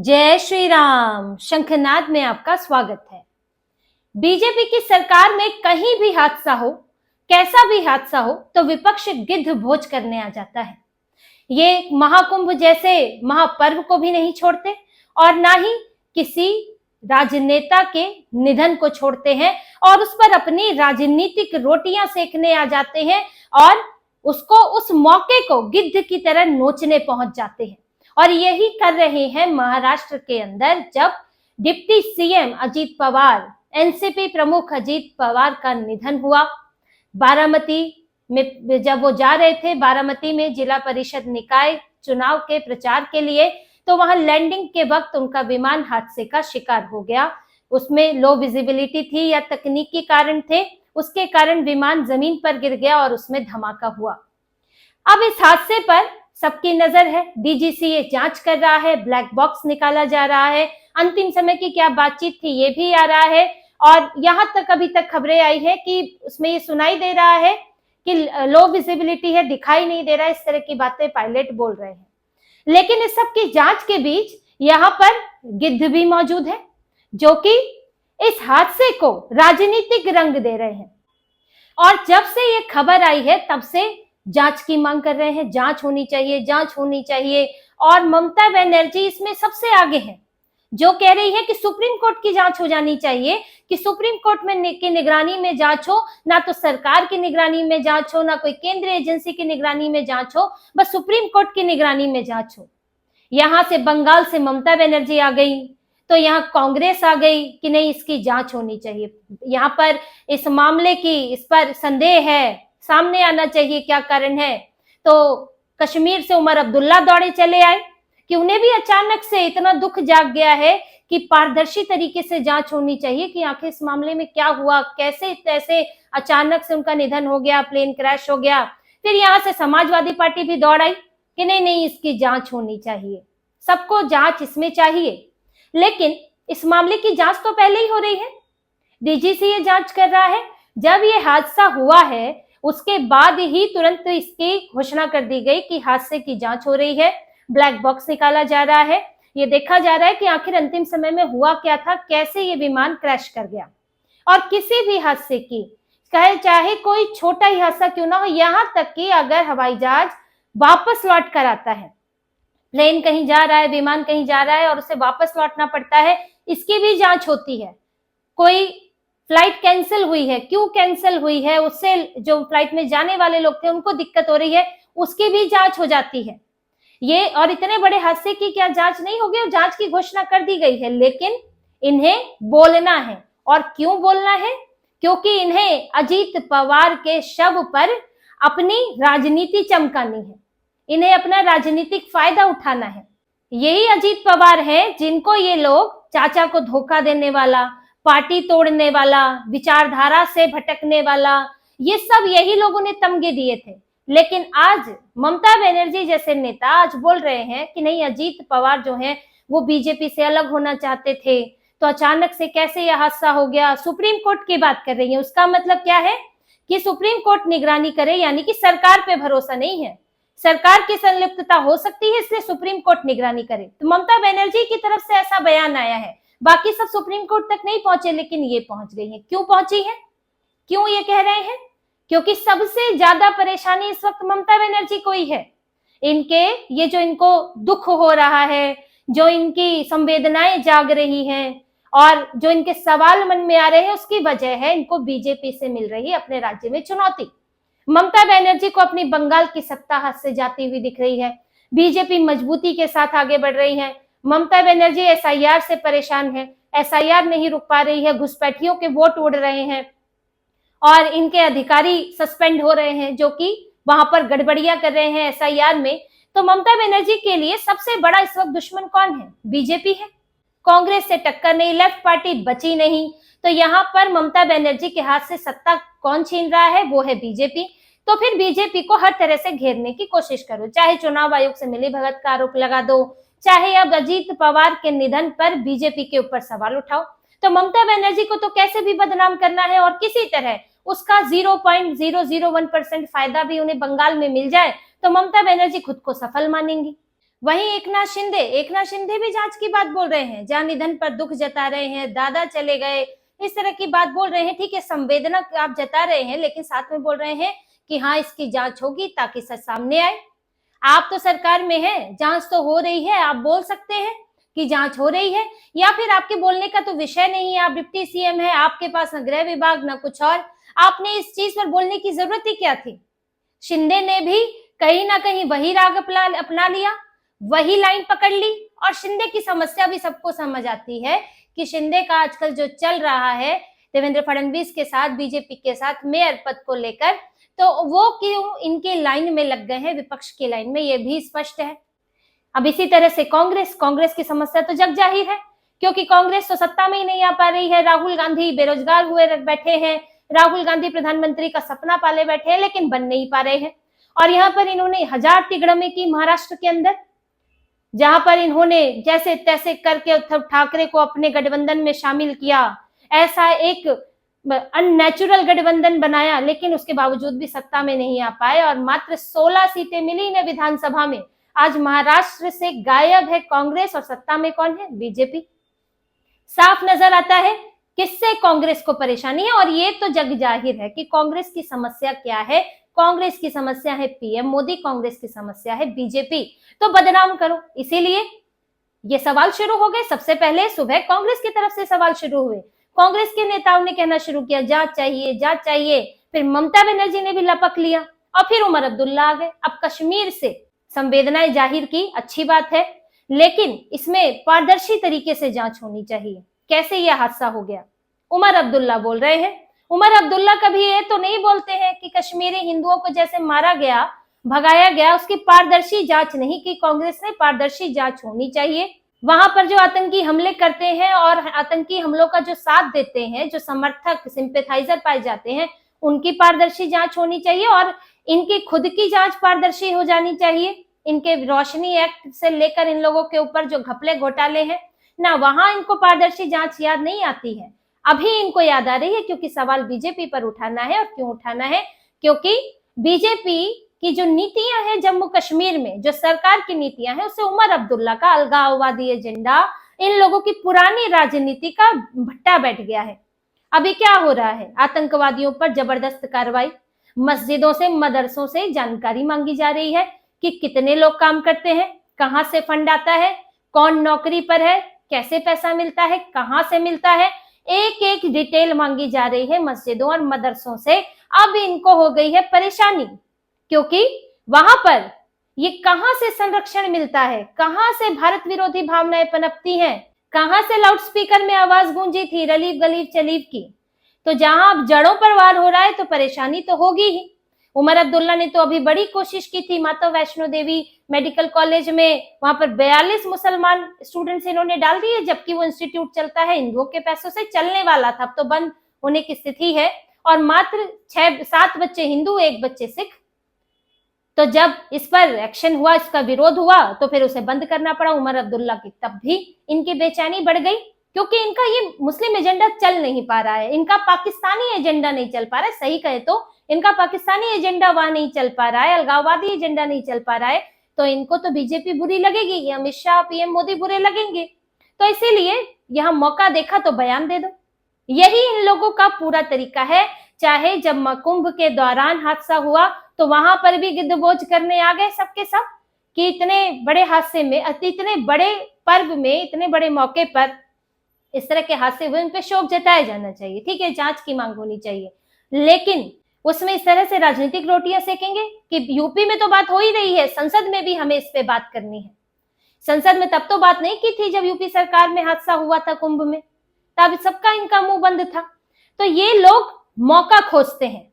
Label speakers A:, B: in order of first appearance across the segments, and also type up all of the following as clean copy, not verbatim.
A: जय श्री राम। शंखनाद में आपका स्वागत है। बीजेपी की सरकार में कहीं भी हादसा हो, कैसा भी हादसा हो, तो विपक्ष गिद्ध भोज करने आ जाता है। ये महाकुंभ जैसे महापर्व को भी नहीं छोड़ते और ना ही किसी राजनेता के निधन को छोड़ते हैं और उस पर अपनी राजनीतिक रोटियां सेकने आ जाते हैं और उसको उस मौके को गिद्ध की तरह नोचने पहुंच जाते हैं। और यही कर रहे हैं महाराष्ट्र के अंदर, जब deputy CM Ajit Pawar, NCP प्रमुख अजीत पवार का निधन हुआ। बारामती में जब वो जा रहे थे, बारामती में जिला परिषद निकाय चुनाव के प्रचार के लिए, तो वहां लैंडिंग के वक्त उनका विमान हादसे का शिकार हो गया। उसमें लो विजिबिलिटी थी या तकनीकी कारण थे, उसके कारण विमान जमीन पर गिर गया और उसमें धमाका हुआ। अब इस हादसे पर सबकी नजर है, डीजीसीए जांच कर रहा है, ब्लैक बॉक्स निकाला जा रहा है, अंतिम समय की क्या बातचीत थी ये भी आ रहा है। और यहां तक अभी तक खबरें आई है कि उसमें ये सुनाई दे रहा है कि लो विजिबिलिटी है, दिखाई नहीं दे रहा है, इस तरह की बातें पायलट बोल रहे हैं। लेकिन इस सब की जांच के बीच यहाँ पर गिद्ध भी मौजूद है, जो कि इस हादसे को राजनीतिक रंग दे रहे हैं। और जब से ये खबर आई है तब से जांच की मांग कर रहे हैं, जांच होनी चाहिए, जांच होनी चाहिए। और ममता बनर्जी इसमें सबसे आगे है, जो कह रही है कि सुप्रीम कोर्ट की जांच हो जानी चाहिए, कि सुप्रीम कोर्ट में की निगरानी में जांच हो, ना तो सरकार की निगरानी में जांच हो, ना कोई केंद्रीय एजेंसी की निगरानी में जांच हो, बस सुप्रीम कोर्ट की निगरानी में जांच हो। यहां से बंगाल से ममता बनर्जी आ गई, तो यहाँ कांग्रेस आ गई कि नहीं, इसकी जांच होनी चाहिए। यहाँ पर इस मामले की, इस पर संदेह है, सामने आना चाहिए क्या कारण है। तो कश्मीर से उमर अब्दुल्ला दौड़े चले आए कि उन्हें भी अचानक से इतना दुख जाग गया है कि पारदर्शी तरीके से जांच होनी चाहिए कि आखिर इस मामले में क्या हुआ, कैसे तैसे अचानक से उनका निधन हो गया, प्लेन क्रैश हो गया। फिर यहाँ से समाजवादी पार्टी भी दौड़ आई कि नहीं नहीं, इसकी जांच होनी चाहिए, सबको जांच इसमें चाहिए। लेकिन इस मामले की जांच तो पहले ही हो रही है, डीजीसीए जांच कर रहा है। जब ये हादसा हुआ है उसके बाद ही तुरंत इसकी घोषणा कर दी गई कि हादसे की जांच हो रही है, ब्लैक बॉक्स निकाला जा रहा है, ये देखा जा रहा है कि आखिर अंतिम समय में हुआ क्या था, कैसे ये विमान क्रैश कर गया। और किसी भी हादसे की, चाहे कोई छोटा ही हादसा क्यों ना हो, यहां तक कि अगर हवाई जहाज वापस लौट कर आता है, प्लेन कहीं जा रहा है, विमान कहीं जा रहा है और उसे वापस लौटना पड़ता है, इसकी भी जांच होती है। कोई फ्लाइट कैंसिल हुई है, क्यों कैंसिल हुई है, उससे जो फ्लाइट में जाने वाले लोग थे उनको दिक्कत हो रही है, उसकी भी जांच हो जाती है। ये और इतने बड़े हादसे की क्या जांच नहीं होगी, और जांच की घोषणा कर दी गई है। लेकिन इन्हें बोलना है, और क्यों बोलना है, क्योंकि इन्हें अजीत पवार के शव पर अपनी राजनीति चमकानी है, इन्हें अपना राजनीतिक फायदा उठाना है। यही अजीत पवार है जिनको ये लोग चाचा को धोखा देने वाला, पार्टी तोड़ने वाला, विचारधारा से भटकने वाला, ये सब यही लोगों ने तमगे दिए थे। लेकिन आज ममता बनर्जी जैसे नेता आज बोल रहे हैं कि नहीं, अजीत पवार जो हैं वो बीजेपी से अलग होना चाहते थे, तो अचानक से कैसे यह हादसा हो गया। सुप्रीम कोर्ट की बात कर रही है, उसका मतलब क्या है कि सुप्रीम कोर्ट निगरानी करे, यानी कि सरकार पे भरोसा नहीं है, सरकार की संलिप्तता हो सकती है, इसलिए सुप्रीम कोर्ट निगरानी करे। तो ममता बनर्जी की तरफ से ऐसा बयान आया है। बाकी सब सुप्रीम कोर्ट तक नहीं पहुंचे, लेकिन ये पहुंच गई है। क्यों पहुंची है, क्यों ये कह रहे हैं, क्योंकि सबसे ज्यादा परेशानी इस वक्त ममता बनर्जी को ही है। इनके ये जो इनको दुख हो रहा है, जो इनकी संवेदनाएं जाग रही हैं और जो इनके सवाल मन में आ रहे हैं, उसकी वजह है इनको बीजेपी से मिल रही अपने राज्य में चुनौती। ममता बनर्जी को अपनी बंगाल की सत्ता हाथ से जाती हुई दिख रही है, बीजेपी मजबूती के साथ आगे बढ़ रही है। ममता बनर्जी एसआईआर से परेशान है, एसआईआर नहीं रुक पा रही है, घुसपैठियों के वोट उड़ रहे हैं और इनके अधिकारी सस्पेंड हो रहे हैं, जो कि वहां पर गड़बड़ियां कर रहे हैं एसआईआर में। तो ममता बनर्जी के लिए सबसे बड़ा इस वक्त दुश्मन कौन है, बीजेपी है। कांग्रेस से टक्कर नहीं, लेफ्ट पार्टी बची नहीं, तो यहाँ पर ममता बनर्जी के हाथ से सत्ता कौन छीन रहा है, वो है बीजेपी। तो फिर बीजेपी को हर तरह से घेरने की कोशिश करो, चाहे चुनाव आयोग से मिलीभगत का आरोप लगा दो, चाहे अब अजीत पवार के निधन पर बीजेपी के ऊपर सवाल उठाओ। तो ममता बनर्जी को तो कैसे भी बदनाम करना है, और किसी तरह उसका 0.001% फायदा भी उन्हें बंगाल में मिल जाए तो ममता बनर्जी खुद को सफल मानेंगी। वहीं एकनाथ शिंदे भी जांच की बात बोल रहे हैं, जहां निधन पर दुख जता रहे हैं, दादा चले गए, इस तरह की बात बोल रहे हैं। ठीक है, संवेदना आप जता रहे हैं, लेकिन साथ में बोल रहे हैं कि हाँ इसकी जांच होगी ताकि सच सामने आए। आप तो सरकार में हैं, जांच तो हो रही है, आप बोल सकते हैं कि जांच हो रही है, या फिर आपके बोलने का तो विषय नहीं है, आप डिप्टी सीएम है, आपके पास न गृह विभाग न कुछ और, आपने इस चीज पर बोलने की जरूरत ही क्या थी। शिंदे ने भी कहीं ना कहीं वही राग अपना लिया, वही लाइन पकड़ ली, और शिंदे की समस्या भी सबको समझ आती है कि शिंदे का आजकल जो चल रहा है देवेंद्र फडणवीस के साथ, बीजेपी के साथ मेयर पद को लेकर, तो वो क्यों इनके लाइन में लग गए हैं, विपक्ष की लाइन में, ये भी स्पष्ट है। अब इसी तरह से कांग्रेस की समस्या तो जग जाहिर है, क्योंकि कांग्रेस तो सत्ता में ही नहीं आ पा रही है। राहुल गांधी बेरोजगार हुए बैठे हैं, राहुल गांधी प्रधानमंत्री का सपना पाले बैठे हैं, लेकिन बन नहीं पा रहे हैं। और यहाँ पर इन्होंने 1000 तिगड़मे की महाराष्ट्र के अंदर, जहां पर इन्होंने जैसे तैसे करके उद्धव ठाकरे को अपने गठबंधन में शामिल किया, ऐसा एक अननेचुरल गठबंधन बनाया, लेकिन उसके बावजूद भी सत्ता में नहीं आ पाए और मात्र 16 सीटें मिली इन्हें विधानसभा में। आज महाराष्ट्र से गायब है कांग्रेस और सत्ता में कौन है? बीजेपी। साफ नजर आता है किससे कांग्रेस को परेशानी है, और ये तो जग जाहिर है कि कांग्रेस की समस्या क्या है। कांग्रेस की समस्या है पीएम मोदी, कांग्रेस की समस्या है बीजेपी। तो बदनाम करो, इसीलिए ये सवाल शुरू हो गए। सबसे पहले सुबह कांग्रेस की तरफ से सवाल शुरू हुए, कांग्रेस के नेताओं ने कहना शुरू किया जांच चाहिए, जांच चाहिए। फिर ममता बनर्जी ने भी लपक लिया, और फिर उमर अब्दुल्ला आ गए। अब कश्मीर से संवेदनाएं जाहिर की, अच्छी बात है, लेकिन इसमें पारदर्शी तरीके से जांच होनी चाहिए। कैसे यह हादसा हो गया, उमर अब्दुल्ला बोल रहे हैं। उमर अब्दुल्ला कभी ये तो नहीं बोलते हैं कि कश्मीरी हिंदुओं को जैसे मारा गया, भगाया गया, उसकी पारदर्शी जांच नहीं की कांग्रेस ने। पारदर्शी जांच होनी चाहिए। वहां पर जो आतंकी हमले करते हैं और आतंकी हमलों का जो साथ देते हैं, जो समर्थक सिंपैथाइजर पाए जाते हैं, उनकी पारदर्शी जांच होनी चाहिए, और इनकी खुद की जांच पारदर्शी हो जानी चाहिए। इनके रोशनी एक्ट से लेकर इन लोगों के ऊपर जो घपले घोटाले हैं ना, वहां इनको पारदर्शी जांच याद नहीं आती है। अभी इनको याद आ रही है, क्योंकि सवाल बीजेपी पर उठाना है। और क्यों उठाना है? क्योंकि बीजेपी की जो नीतियां हैं जम्मू कश्मीर में, जो सरकार की नीतियां हैं, उससे उमर अब्दुल्ला का अलगाववादी एजेंडा, इन लोगों की पुरानी राजनीति का भट्टा बैठ गया है। अभी क्या हो रहा है? आतंकवादियों पर जबरदस्त कार्रवाई, मस्जिदों से, मदरसों से जानकारी मांगी जा रही है कि कितने लोग काम करते हैं, कहां से फंड आता है, कौन नौकरी पर है, कैसे पैसा मिलता है, कहां से मिलता है, एक एक डिटेल मांगी जा रही है मस्जिदों और मदरसों से। अब इनको हो गई है परेशानी, क्योंकि वहां पर ये कहां से संरक्षण मिलता है, कहां से भारत विरोधी भावनाएं पनपती हैं, कहां से लाउडस्पीकर में आवाज गूंजी थी रलीफ गलीफ चलीफ की। तो जहां अब जड़ों पर वार हो रहा है तो परेशानी तो होगी ही। उमर अब्दुल्ला ने तो अभी बड़ी कोशिश की थी, माता वैष्णो देवी मेडिकल कॉलेज में, वहां पर 42 मुसलमान स्टूडेंट्स इन्होंने डाल दिए, जबकि वो इंस्टीट्यूट चलता है हिंदुओं के पैसों से, चलने वाला था, अब तो बंद होने की स्थिति है, और मात्र 6-7 बच्चे हिंदू, 1 बच्चे सिख। तो जब इस पर एक्शन हुआ, इसका विरोध हुआ, तो फिर उसे बंद करना पड़ा उमर अब्दुल्ला की। तब भी इनकी बेचैनी बढ़ गई, क्योंकि इनका ये मुस्लिम एजेंडा चल नहीं पा रहा है, इनका पाकिस्तानी एजेंडा नहीं चल पा रहा है। सही कहे तो इनका पाकिस्तानी एजेंडा वहां नहीं चल पा रहा है, अलगाववादी एजेंडा नहीं चल पा रहा है, तो इनको तो बीजेपी बुरी लगेगी, ये अमित शाह, पीएम मोदी बुरे लगेंगे। तो इसीलिए यहाँ मौका देखा तो बयान दे दो, यही इन लोगों का पूरा तरीका है। चाहे जब कुंभ के दौरान हादसा हुआ तो वहां पर भी गिद्धबोझ करने आ गए सबके सब, कि इतने बड़े हादसे में, इतने बड़े पर्व में, इतने बड़े मौके पर इस तरह के हादसे हुए, उन पे शोक जताया जाना चाहिए, ठीक है, जांच की मांग होनी चाहिए। लेकिन उसमें इस तरह से राजनीतिक रोटियां सेकेंगे कि यूपी में तो बात हो ही रही है, संसद में भी हमें इस पे बात करनी है। संसद में तब तो बात नहीं की थी जब यूपी सरकार में हादसा हुआ था कुंभ में, तब सबका इनका मुंह बंद था। तो ये लोग मौका खोजते हैं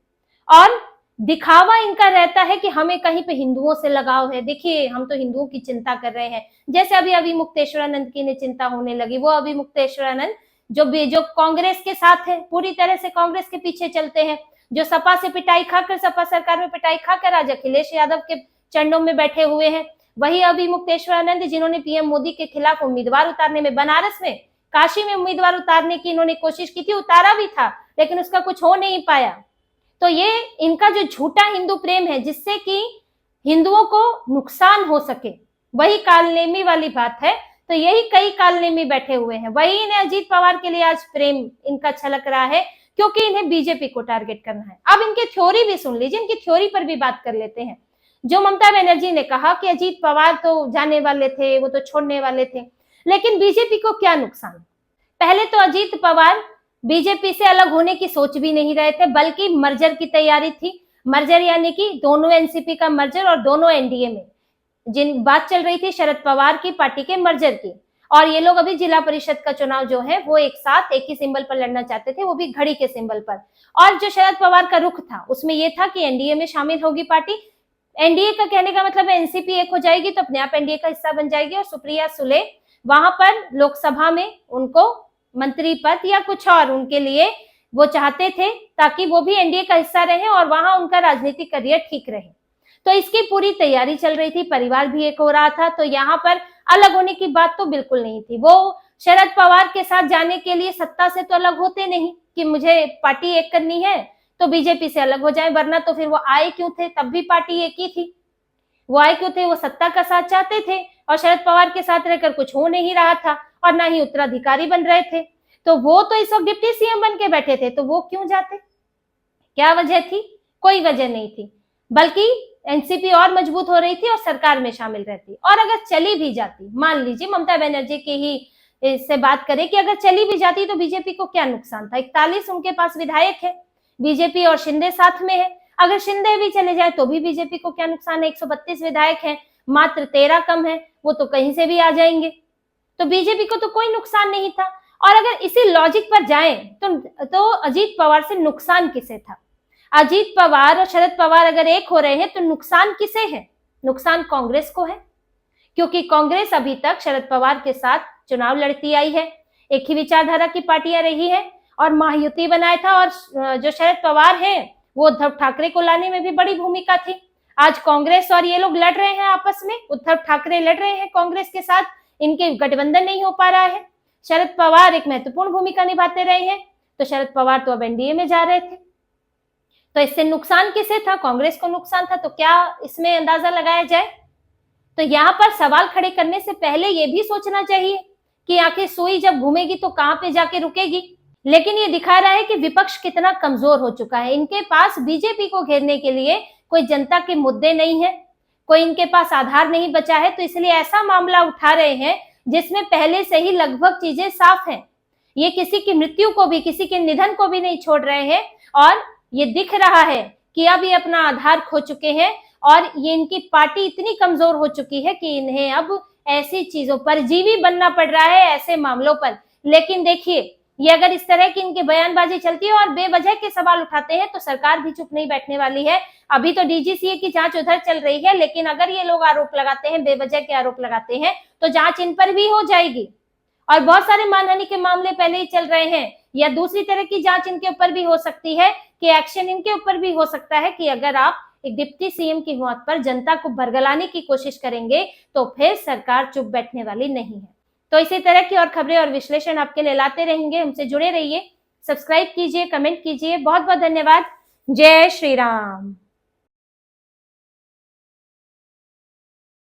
A: और दिखावा इनका रहता है कि हमें कहीं पे हिंदुओं से लगाव है, देखिए हम तो हिंदुओं की चिंता कर रहे हैं। जैसे अभी मुक्तेश्वरानंद की ने चिंता होने लगी, वो अभी मुक्तेश्वरानंद जो कांग्रेस के साथ है, पूरी तरह से कांग्रेस के पीछे चलते हैं, जो सपा से पिटाई खाकर, सपा सरकार में पिटाई खाकर आज अखिलेश यादव के चरणों में बैठे हुए हैं, वही अभी मुक्तेश्वरानंद जिन्होंने पीएम मोदी के खिलाफ उम्मीदवार उतारने में, बनारस में, काशी में उम्मीदवार उतारने की इन्होंने कोशिश की थी, उतारा भी था, लेकिन उसका कुछ हो नहीं पाया। तो ये इनका जो झूठा हिंदू प्रेम है, जिससे कि हिंदुओं को नुकसान हो सके, वही कालनेमी वाली बात है। तो यही कई कालनेमी बैठे हुए हैं, वही इन्हें अजीत पवार के लिए आज प्रेम इनका छलक रहा है, क्योंकि इन्हें बीजेपी को टारगेट करना है। अब इनकी थ्योरी भी सुन लीजिए, इनकी थ्योरी पर भी बात कर लेते हैं। जो ममता बनर्जी ने कहा कि अजीत पवार तो जाने वाले थे, वो तो छोड़ने वाले थे, लेकिन बीजेपी को क्या नुकसान। पहले तो अजीत पवार बीजेपी से अलग होने की सोच भी नहीं रहे थे, बल्कि मर्जर की तैयारी थी। मर्जर यानी कि दोनों एनसीपी का मर्जर और दोनों एनडीए में जिन बात चल रही थी शरद पवार की पार्टी के मर्जर की। और ये लोग अभी जिला परिषद का चुनाव जो है वो एक साथ एक ही सिंबल पर लड़ना चाहते थे, वो भी घड़ी के सिंबल पर। और जो शरद पवार का रुख था उसमें ये था कि एनडीए में शामिल होगी पार्टी। एनडीए का कहने का मतलब एनसीपी एक हो जाएगी तो अपने आप एनडीए का हिस्सा बन जाएगी, और सुप्रिया सुले वहां पर लोकसभा में उनको मंत्री पद या कुछ और उनके लिए वो चाहते थे, ताकि वो भी एनडीए का हिस्सा रहे और वहां उनका राजनीतिक करियर ठीक रहे। तो इसकी पूरी तैयारी चल रही थी, परिवार भी एक हो रहा था, तो यहाँ पर अलग होने की बात तो बिल्कुल नहीं थी। वो शरद पवार के साथ जाने के लिए सत्ता से तो अलग होते नहीं कि मुझे पार्टी एक करनी है तो बीजेपी से अलग हो जाए, वरना तो फिर वो आए क्यों थे, तब भी पार्टी एक ही थी। वो आए क्यों थे, वो सत्ता का साथ चाहते थे, और शरद पवार के साथ रहकर कुछ हो नहीं रहा था और ना ही उत्तराधिकारी बन रहे थे। तो वो तो इस वक्त डिप्टी सीएम बन के बैठे थे, तो वो क्यों जाते, क्या वजह थी? कोई वजह नहीं थी, बल्कि एनसीपी और मजबूत हो रही थी और सरकार में शामिल रहती। और अगर चली भी जाती, मान लीजिए ममता बनर्जी की ही इससे बात करें कि अगर चली भी जाती तो बीजेपी को क्या नुकसान था। 41 उनके पास विधायक है, बीजेपी और शिंदे साथ में है। अगर शिंदे भी चले जाए तो भी बीजेपी को क्या नुकसान है। 132 विधायक हैं, मात्र 13 कम है, वो तो कहीं से भी आ जाएंगे, तो बीजेपी को तो कोई नुकसान नहीं था। और अगर इसी लॉजिक पर जाएं तो अजीत पवार से नुकसान किसे था? अजीत पवार और शरद पवार अगर एक हो रहे हैं तो नुकसान किसे है? नुकसान कांग्रेस को है, क्योंकि कांग्रेस अभी तक शरद पवार के साथ चुनाव लड़ती आई है, एक ही विचारधारा की पार्टियां रही है और महायुति बनाया था। और जो शरद पवार हैं वो उद्धव ठाकरे को लाने में भी बड़ी भूमिका थी। आज कांग्रेस और ये लोग लड़ रहे हैं आपस में, उद्धव ठाकरे लड़ रहे हैं कांग्रेस के साथ, इनके गठबंधन नहीं हो पा रहा है। शरद पवार एक महत्वपूर्ण भूमिका निभाते रहे हैं, तो शरद पवार तो अब एनडीए में जा रहे थे, तो इससे नुकसान किसे था? कांग्रेस को नुकसान था। तो क्या इसमें अंदाजा लगाया जाए? तो यहाँ पर सवाल खड़े करने से पहले ये भी सोचना चाहिए कि आखिर सुई जब घूमेगी तो कहां पे जाके रुकेगी। लेकिन ये दिखा रहा है कि विपक्ष कितना कमजोर हो चुका है। इनके पास बीजेपी को घेरने के लिए कोई जनता के मुद्दे नहीं है, कोई इनके पास आधार नहीं बचा है, तो इसलिए ऐसा मामला उठा रहे हैं जिसमें पहले से ही लगभग चीजें साफ हैं। ये किसी की मृत्यु को भी, किसी के निधन को भी नहीं छोड़ रहे हैं, और ये दिख रहा है कि अब ये अपना आधार खो चुके हैं और ये इनकी पार्टी इतनी कमजोर हो चुकी है कि इन्हें अब ऐसी चीजों पर जीवी बनना पड़ रहा है, ऐसे मामलों पर। लेकिन देखिए, ये अगर इस तरह की इनकी बयानबाजी चलती है और बेवजह के सवाल उठाते हैं तो सरकार भी चुप नहीं बैठने वाली है। अभी तो डीजीसीए की जांच उधर चल रही है, लेकिन अगर ये लोग आरोप लगाते हैं, बेवजह के आरोप लगाते हैं, तो जांच इन पर भी हो जाएगी। और बहुत सारे मानहानि के मामले पहले ही चल रहे हैं, या दूसरी तरह की जांच इनके ऊपर भी हो सकती है कि एक्शन इनके ऊपर भी हो सकता है कि अगर आप एक डिप्टी सीएम की मौत पर जनता को बरगलाने की कोशिश करेंगे तो फिर सरकार चुप बैठने वाली नहीं है। तो इसी तरह की और खबरें और विश्लेषण आपके लिए लाते रहेंगे, हमसे जुड़े रहिए, सब्सक्राइब कीजिए, कमेंट कीजिए। बहुत बहुत धन्यवाद। जय श्री राम।